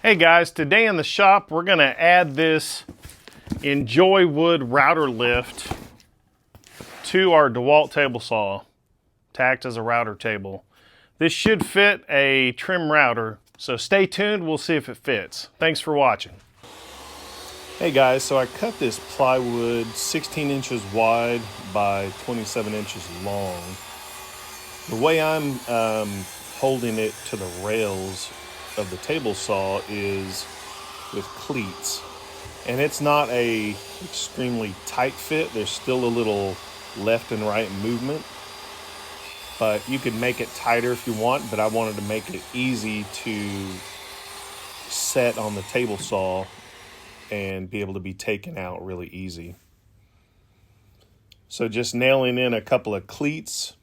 Hey guys, today in the shop we're going to add this Enjoywood Router Lift to our Dewalt table saw to act as a router table. This should fit a trim router, so stay tuned, we'll see if it fits. Thanks for watching. Hey guys, so I cut this plywood 16 inches wide by 27 inches long. The way I'm holding it to the rails of the table saw is with cleats, and it's not a extremely tight fit. There's still a little left and right movement, but you could make it tighter if you want, but I wanted to make it easy to set on the table saw and be able to be taken out really easy. So just nailing in a couple of cleats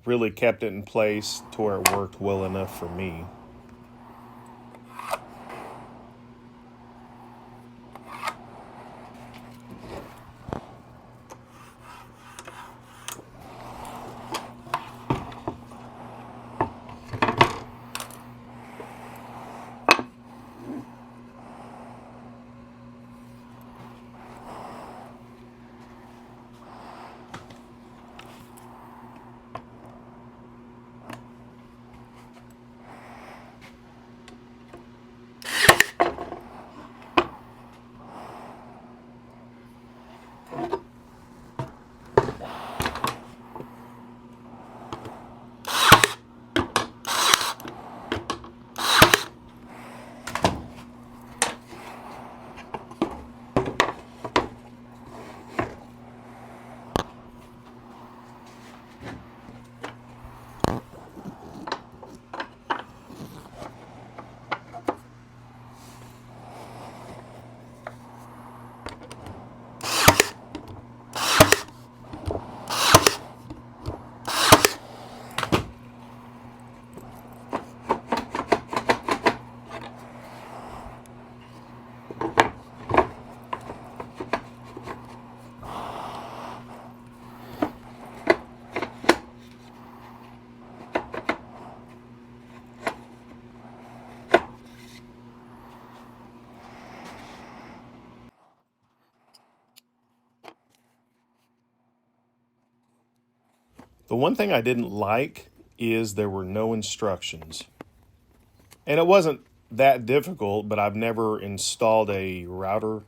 really kept it in place to where it worked well enough for me. The one thing I didn't like is there were no instructions. And it wasn't that difficult, but I've never installed a router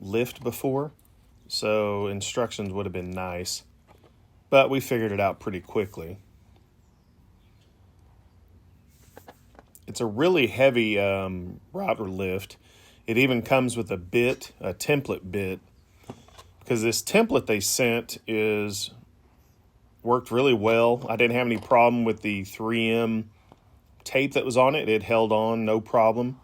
lift before, so instructions would have been nice. But we figured it out pretty quickly. It's a really heavy router lift. It even comes with a bit, a template bit, because this template they sent worked really well. I didn't have any problem with the 3M tape that was on it. It held on, no problem.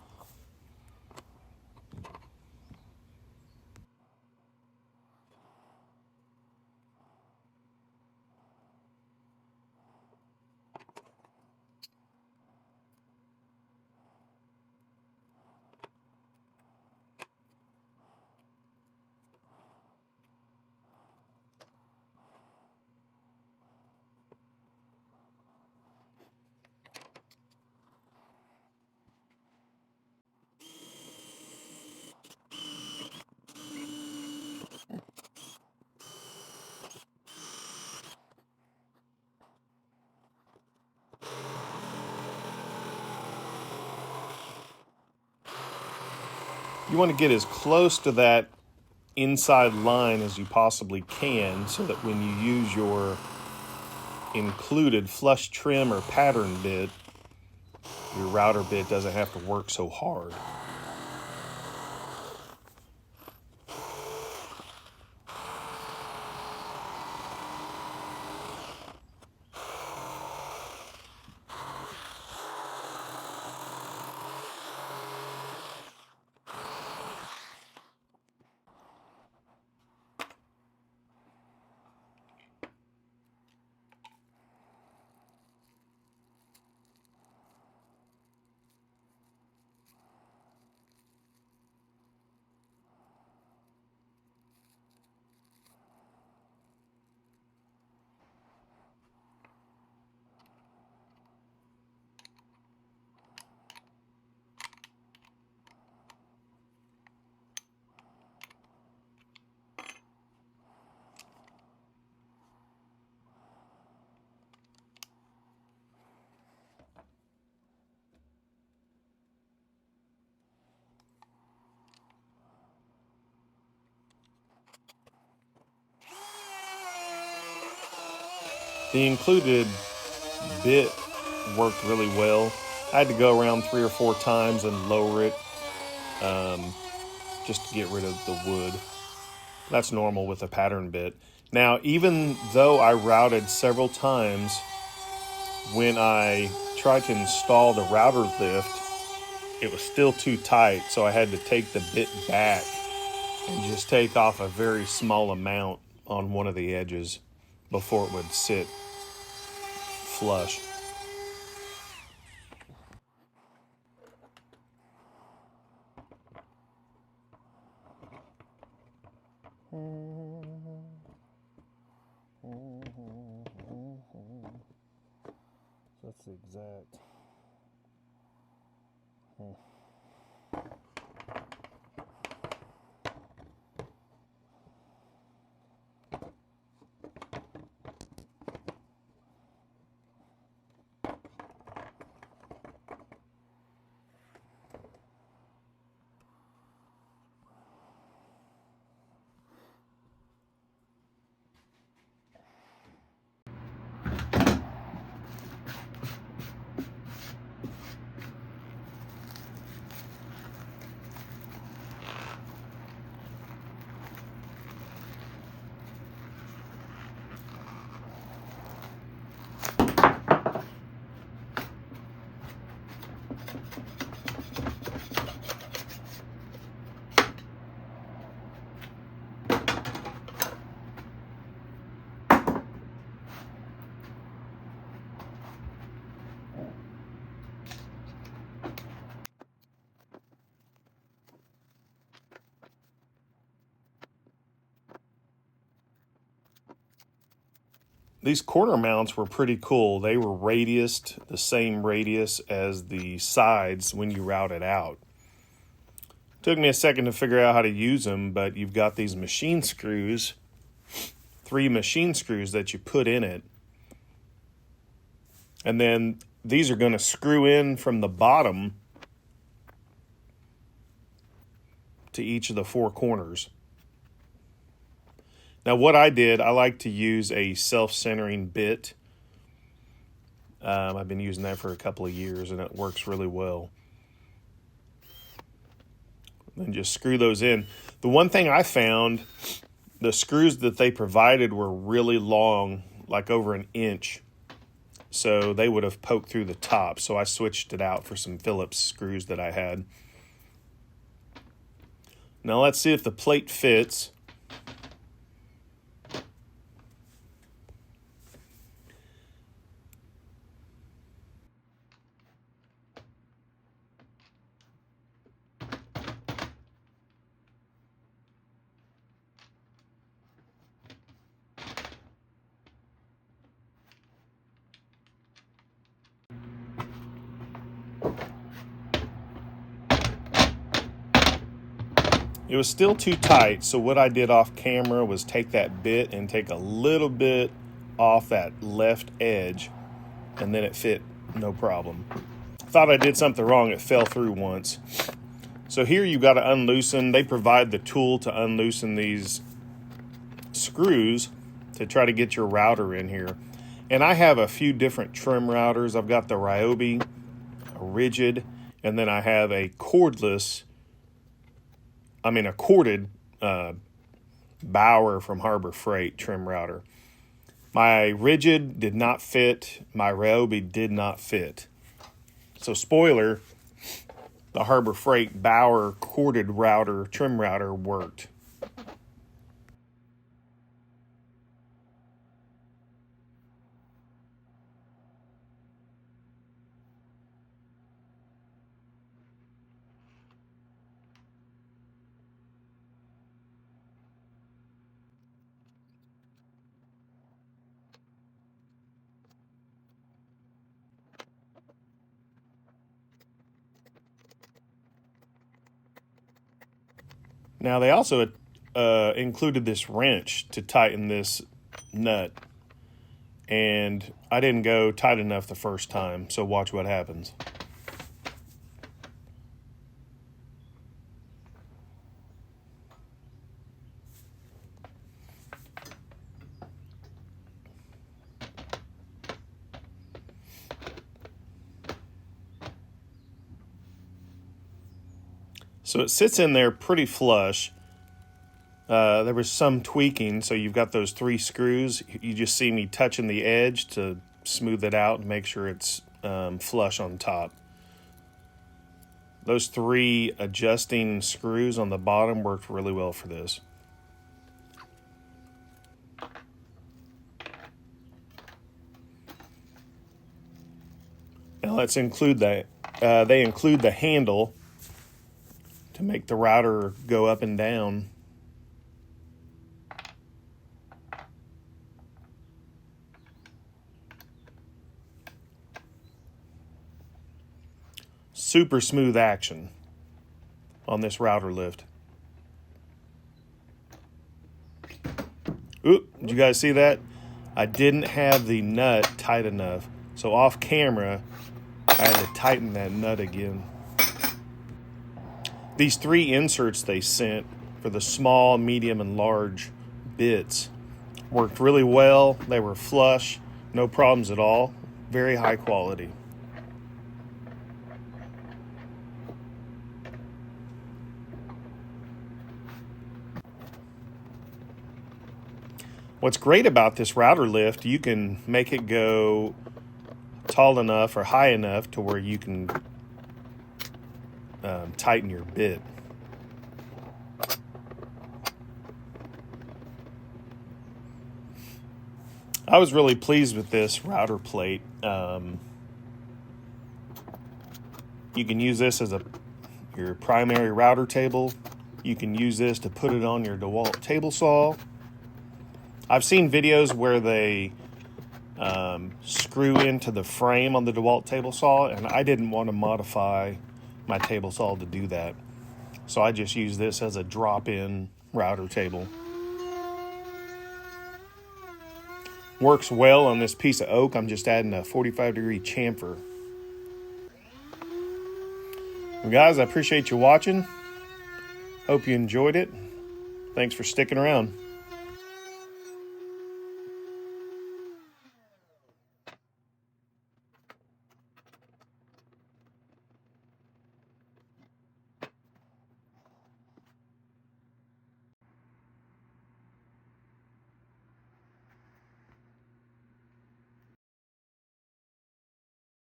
You want to get as close to that inside line as you possibly can so that when you use your included flush trim or pattern bit, your router bit doesn't have to work so hard. The included bit worked really well. I had to go around 3 or 4 times and lower it just to get rid of the wood. That's normal with a pattern bit. Now, even though I routed several times, when I tried to install the router lift, it was still too tight, so I had to take the bit back and just take off a very small amount on one of the edges before it would sit flush. That's the exact. These corner mounts were pretty cool. They were radiused, the same radius as the sides when you route it out. Took me a second to figure out how to use them, but you've got these machine screws, 3 machine screws that you put in it. And then these are going to screw in from the bottom to each of the 4 corners. Now what I did, I like to use a self-centering bit. I've been using that for a couple of years and it works really well. And just screw those in. The one thing I found, the screws that they provided were really long, like over an inch. So they would have poked through the top. So I switched it out for some Phillips screws that I had. Now let's see if the plate fits. It was still too tight, so what I did off camera was take that bit and take a little bit off that left edge, and then it fit no problem. Thought I did something wrong, it fell through once. So here you've got to unloosen. They provide the tool to unloosen these screws to try to get your router in here. And I have a few different trim routers. I've got the Ryobi, a rigid, and then I have a corded Bauer from Harbor Freight trim router. My rigid did not fit. My Ryobi did not fit. So spoiler, the Harbor Freight Bauer corded trim router worked. Now they also included this wrench to tighten this nut, and I didn't go tight enough the first time, so watch what happens. So it sits in there pretty flush. There was some tweaking, so you've got those 3 screws. You just see me touching the edge to smooth it out and make sure it's flush on top. Those 3 adjusting screws on the bottom worked really well for this. Now let's include that. They include the handle to make the router go up and down. Super smooth action on this router lift. Oop, did you guys see that? I didn't have the nut tight enough. So off camera, I had to tighten that nut again. These 3 inserts they sent for the small, medium, and large bits worked really well. They were flush, no problems at all. Very high quality. What's great about this router lift, you can make it go tall enough or high enough to where you can tighten your bit. I was really pleased with this router plate. You can use this as your primary router table. You can use this to put it on your Dewalt table saw. I've seen videos where they screw into the frame on the Dewalt table saw, and I didn't want to modify my table saw to do that. So I just use this as a drop-in router table. Works well on this piece of oak. I'm just adding a 45-degree chamfer. Well, guys, I appreciate you watching. Hope you enjoyed it. Thanks for sticking around.